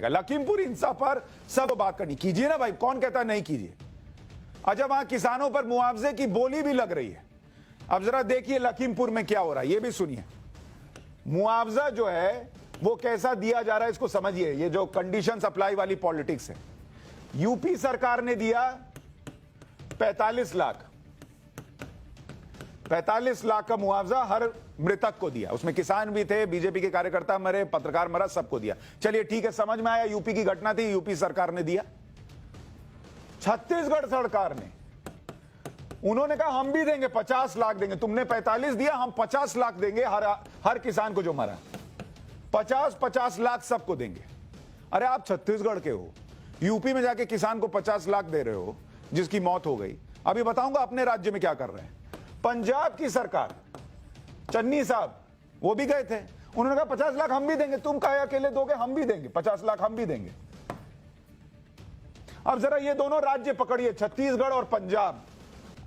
लखीमपुर हिंसा पर सब बात करनी, कीजिए ना भाई, कौन कहता है नहीं कीजिए। अच्छा, वहां किसानों पर मुआवजे की बोली भी लग रही है। अब जरा देखिए लखीमपुर में क्या हो रहा है, ये भी सुनिए। मुआवजा जो है वो कैसा दिया जा रहा है इसको समझिए। ये जो कंडीशन सप्लाई वाली पॉलिटिक्स है, यूपी सरकार ने दिया 45 लाख, 45 लाख का मुआवजा हर मृतक को दिया। उसमें किसान भी थे, बीजेपी के कार्यकर्ता मरे, पत्रकार मरा, सबको दिया। चलिए ठीक है, समझ में आया, यूपी की घटना थी, यूपी सरकार ने दिया। छत्तीसगढ़ सरकार ने, उन्होंने कहा हम भी देंगे, 50 लाख देंगे। तुमने 45 दिया, हम 50 लाख देंगे हर किसान को जो मरा। 50 लाख सबको देंगे। अरे आप छत्तीसगढ़ के हो, यूपी में जाके किसान को 50 लाख दे रहे हो जिसकी मौत हो गई। अभी बताऊंगा अपने राज्य में क्या कर रहे हैं। पंजाब की सरकार, चन्नी साहब वो भी गए थे, उन्होंने कहा 50 लाख हम भी देंगे, तुम काहे अकेले दोगे, हम भी देंगे 50 लाख, हम भी देंगे। अब जरा ये दोनों राज्य पकड़िए, छत्तीसगढ़ और पंजाब,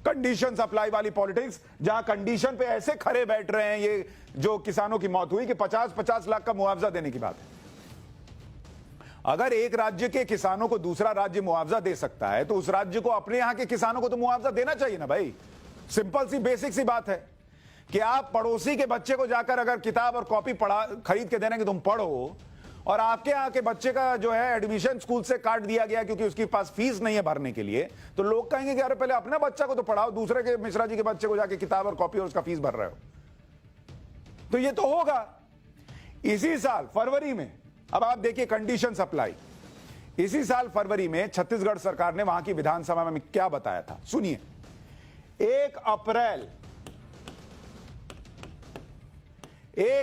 कंडीशन सप्लाई वाली पॉलिटिक्स, जहां कंडीशन पे ऐसे खड़े बैठ रहे हैं ये जो किसानों की मौत हुई कि 50-50 लाख का मुआवजा देने की बात है। अगर एक राज्य के किसानों को दूसरा राज्य मुआवजा दे सकता है तो उस राज्य को अपने यहां के किसानों को तो मुआवजा देना चाहिए ना भाई। सिंपल सी बेसिक सी बात है कि आप पड़ोसी के बच्चे को जाकर अगर किताब और कॉपी खरीद के देने कि तुम पढ़ो, और आपके यहाँ के बच्चे का जो है एडमिशन स्कूल से काट दिया गया क्योंकि उसके पास फीस नहीं है भरने के लिए, तो लोग कहेंगे कि अरे पहले अपने बच्चा को तो पढ़ाओ, दूसरे के मिश्रा जी के बच्चे को जाके किताब और कॉपी और उसका फीस भर रहे हो। तो ये तो होगा इसी साल फरवरी में। अब आप देखिए कंडीशन सप्लाई, इसी साल फरवरी में छत्तीसगढ़ सरकार ने वहां की विधानसभा में क्या बताया था, सुनिए। 1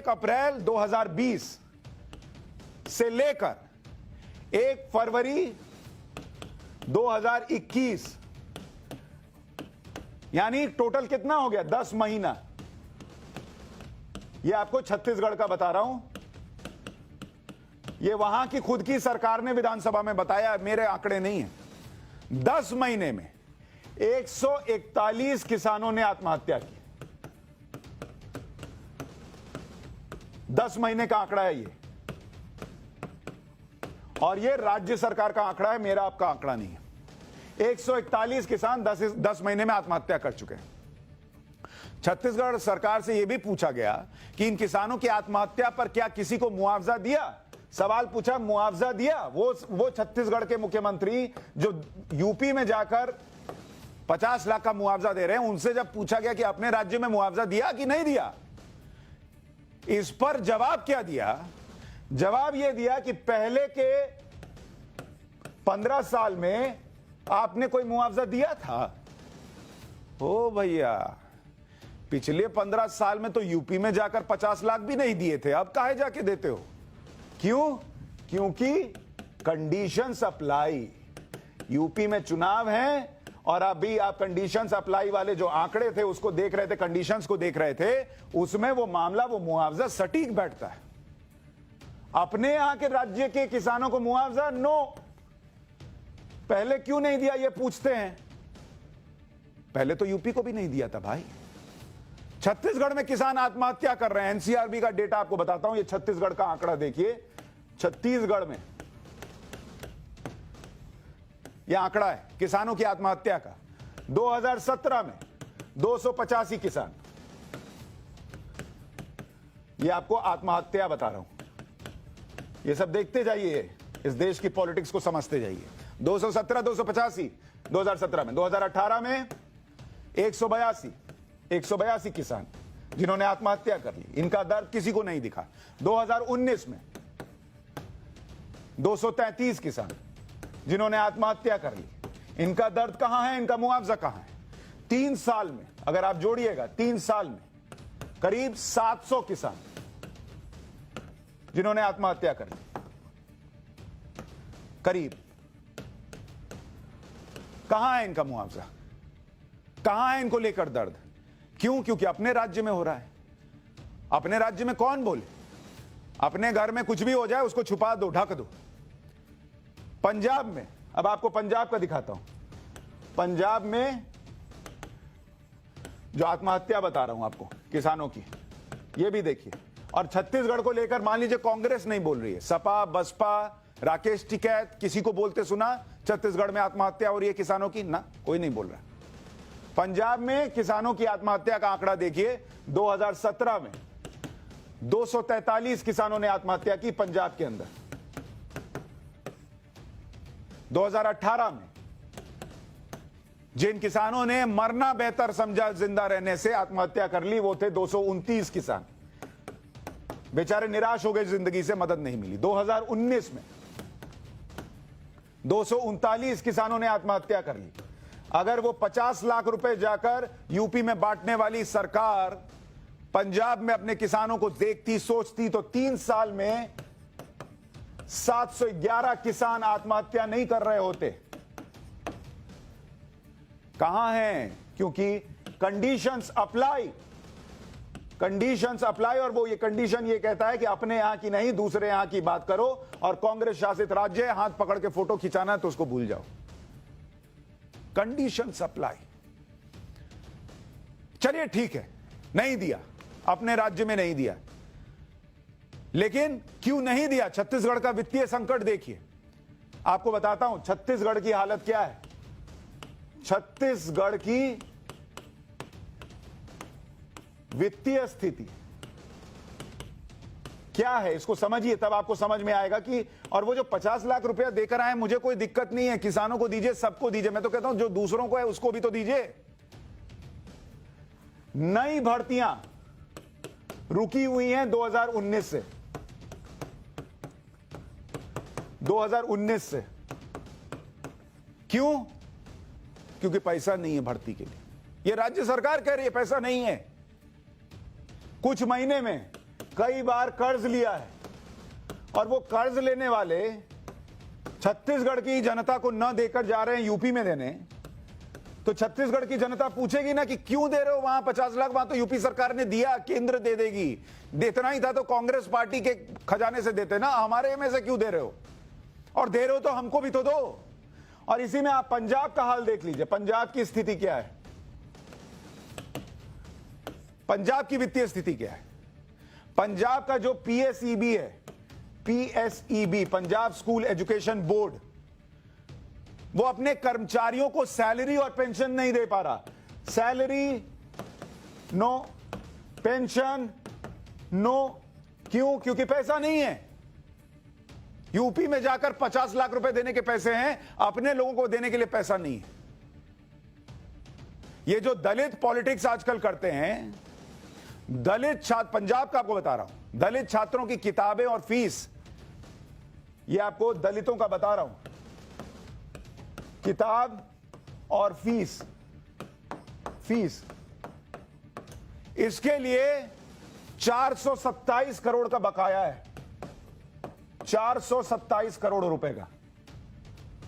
अप्रैल 2020 से लेकर 1 फरवरी 2021, यानी टोटल कितना हो गया, 10 महीना। ये आपको छत्तीसगढ़ का बता रहा हूं, ये वहां की खुद की सरकार ने विधानसभा में बताया, मेरे आंकड़े नहीं है। 10 महीने में 141 किसानों ने आत्महत्या की। 10 महीने का आंकड़ा है ये, और ये राज्य सरकार का आंकड़ा है, मेरा आपका आंकड़ा नहीं है। 141 किसान 10 महीने में आत्महत्या कर चुके हैं। छत्तीसगढ़ सरकार से यह भी पूछा गया कि इन किसानों की आत्महत्या पर क्या किसी को मुआवजा दिया। सवाल पूछा, मुआवजा दिया? वो छत्तीसगढ़ के मुख्यमंत्री जो यूपी में जाकर 50 लाख का मुआवजा दे रहे हैं, उनसे जब पूछा गया कि अपने राज्य में मुआवजा दिया कि नहीं दिया, इस पर जवाब क्या दिया? जवाब यह दिया कि पहले के 15 साल में आपने कोई मुआवजा दिया था? ओ भैया, पिछले 15 साल में तो यूपी में जाकर 50 लाख भी नहीं दिए थे, अब काहे जाके देते हो? क्यों? क्योंकि कंडीशन सप्लाई, यूपी में चुनाव है और अभी आप कंडीशन सप्लाई वाले जो आंकड़े थे उसको देख रहे थे, कंडीशंस को देख रहे थे, उसमें वो मामला, वो मुआवजा सटीक बैठता है। अपने यहां के राज्य के किसानों को मुआवजा नो, पहले क्यों नहीं दिया ये पूछते हैं। पहले तो यूपी को भी नहीं दिया था भाई। छत्तीसगढ़ में किसान आत्महत्या कर रहे हैं, एनसीआरबी का डेटा आपको बताता हूं, ये छत्तीसगढ़ का आंकड़ा देखिए। छत्तीसगढ़ में यह आंकड़ा है किसानों की आत्महत्या का। 2017 में 285 किसान, यह आपको आत्महत्या बता रहा हूं। ये सब देखते जाइए, इस देश की पॉलिटिक्स को समझते जाइए। 217, 285 2017 में, 2018 में 182 किसान जिन्होंने आत्महत्या कर ली, इनका दर्द किसी को नहीं दिखा। 2019 में 233 किसान जिन्होंने आत्महत्या कर ली, इनका दर्द कहां है, इनका मुआवजा कहां है? 3 साल में अगर आप जोड़िएगा, 3 साल में करीब 700 किसान जिन्होंने आत्महत्या कर ली, करीब। कहां है इनका मुआवजा? कहां है इनको लेकर दर्द? क्यों? क्योंकि अपने राज्य में हो रहा है। अपने राज्य में कौन बोले? अपने घर में कुछ भी हो जाए उसको छुपा दो, ढक दो। पंजाब में, अब आपको पंजाब का दिखाता हूं। पंजाब में जो आत्महत्या बता रहा हूं आपको किसानों की, ये भी देखिए। और छत्तीसगढ़ को लेकर मान लीजिए कांग्रेस नहीं बोल रही है, सपा, बसपा, राकेश टिकैत किसी को बोलते सुना छत्तीसगढ़ में आत्महत्या हो रही है किसानों की? ना, कोई नहीं बोल रहा। पंजाब में किसानों की आत्महत्या का आंकड़ा देखिए, 2017 में 243 किसानों ने आत्महत्या की पंजाब के अंदर। 2018 में जिन किसानों ने मरना बेहतर समझा जिंदा रहने से आत्महत्या कर ली, वो थे 229 किसान। बेचारे निराश हो गए, जिंदगी से मदद नहीं मिली। 2019 में 239 किसानों ने आत्महत्या कर ली। अगर वो 50 लाख रुपए जाकर यूपी में बांटने वाली सरकार पंजाब में अपने किसानों को देखती, सोचती, तो 3 साल में 711 किसान आत्महत्या नहीं कर रहे होते। कहां हैं? क्योंकि कंडीशंस अप्लाई, और वो ये कंडीशन ये कहता है कि अपने यहां की नहीं, दूसरे यहां की बात करो, और कांग्रेस शासित राज्य हाथ पकड़ के फोटो खिंचाना तो उसको भूल जाओ। Condition apply. चलिए ठीक है, नहीं दिया, अपने राज्य में नहीं दिया, लेकिन क्यों नहीं दिया? छत्तीसगढ़ का वित्तीय संकट देखिए। आपको बताता हूं छत्तीसगढ़ की हालत क्या है। छत्तीसगढ़ की वित्तीय स्थिति क्या है, इसको समझिए, तब आपको समझ में आएगा कि। और वो जो 50 लाख रुपया देकर आए, मुझे कोई दिक्कत नहीं है, किसानों को दीजिए, सबको दीजिए। मैं तो कहता हूं जो दूसरों को है उसको भी तो दीजिए। नई भर्तियां रुकी हुई हैं 2019 से, 2019 से। क्यों? क्योंकि पैसा नहीं है भर्ती के लिए। ये राज्य सरकार कह रही है पैसा नहीं है। कुछ महीने में कई बार कर्ज लिया है, और वो कर्ज लेने वाले छत्तीसगढ़ की जनता को न देकर जा रहे हैं यूपी में देने। तो छत्तीसगढ़ की जनता पूछेगी ना कि क्यों दे रहे हो वहां 50 लाख, वहां तो यूपी सरकार ने दिया, केंद्र दे देगी। देना ही था तो कांग्रेस पार्टी के खजाने से देते ना, हमारे में से क्यों दे रहे हो? और दे रहे हो तो हमको भी तो दो। और इसी में आप पंजाब का हाल देख लीजिए, पंजाब की स्थिति क्या है, पंजाब की वित्तीय स्थिति क्या है। पंजाब का जो पीएसईबी है, पीएसईबी, पंजाब स्कूल एजुकेशन बोर्ड, वो अपने कर्मचारियों को सैलरी और पेंशन नहीं दे पा रहा। Salary no, pension no. क्यों? क्योंकि पैसा नहीं है। यूपी में जाकर 50 लाख रुपए देने के पैसे हैं, अपने लोगों को देने के लिए पैसा नहीं है। ये जो दलित पॉलिटिक्स आजकल करते हैं, दलित छात्र, पंजाब का आपको बता रहा हूं, दलित छात्रों की किताबें और फीस, ये आपको दलितों का बता रहा हूं, किताब और फीस, इसके लिए 427 करोड़ का बकाया है। 427 करोड़ रुपए का।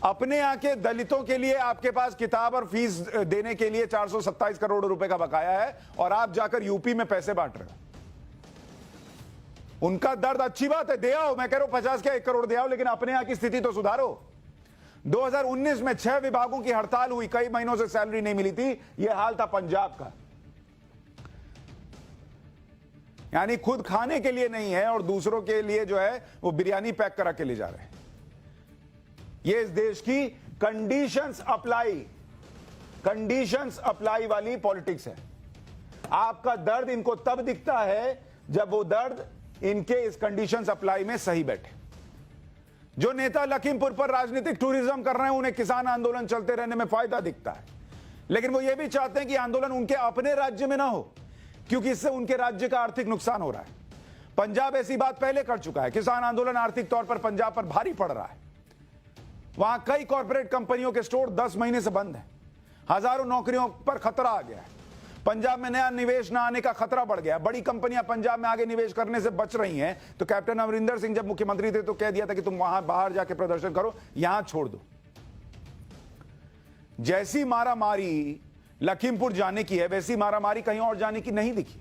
अपने यहां के दलितों के लिए आपके पास किताब और फीस देने के लिए 427 करोड़ रुपए का बकाया है, और आप जाकर यूपी में पैसे बांट रहे हो। उनका दर्द अच्छी बात है, दे आओ, मैं कह रहा हूं 50 क्या 1 करोड़ दे आओ, लेकिन अपने यहां की स्थिति तो सुधारो। 2019 में 6 विभागों की हड़ताल हुई, कई महीनों से सैलरी नहीं मिली थी। यह हाल था पंजाब का। यानी खुद खाने के लिए नहीं है और दूसरों के लिए जो है वो बिरयानी पैक करा के ले जा रहे हैं। ये इस देश की कंडीशंस अप्लाई वाली पॉलिटिक्स है। आपका दर्द इनको तब दिखता है जब वो दर्द इनके इस कंडीशंस अप्लाई में सही बैठे। जो नेता लखीमपुर पर राजनीतिक टूरिज्म कर रहे हैं, उन्हें किसान आंदोलन चलते रहने में फायदा दिखता है, लेकिन वो ये भी चाहते हैं कि आंदोलन उनके अपने राज्य में ना हो, क्योंकि इससे उनके राज्य का आर्थिक नुकसान हो रहा है। पंजाब ऐसी बात पहले कर चुका है। किसान आंदोलन आर्थिक तौर पर पंजाब पर भारी पड़ रहा है। वहां कई कॉर्पोरेट कंपनियों के स्टोर 10 महीने से बंद हैं। हजारों नौकरियों पर खतरा आ गया है। पंजाब में नया निवेश न आने का खतरा बढ़ गया। बड़ी कंपनियां पंजाब में आगे निवेश करने से बच रही हैं। तो कैप्टन अमरिंदर सिंह जब मुख्यमंत्री थे तो कह दिया था कि तुम वहां बाहर जाके प्रदर्शन करो, यहां छोड़ दो। जैसी मारामारी लखीमपुर जाने की है, वैसी मारामारी कहीं और जाने की नहीं दिखी।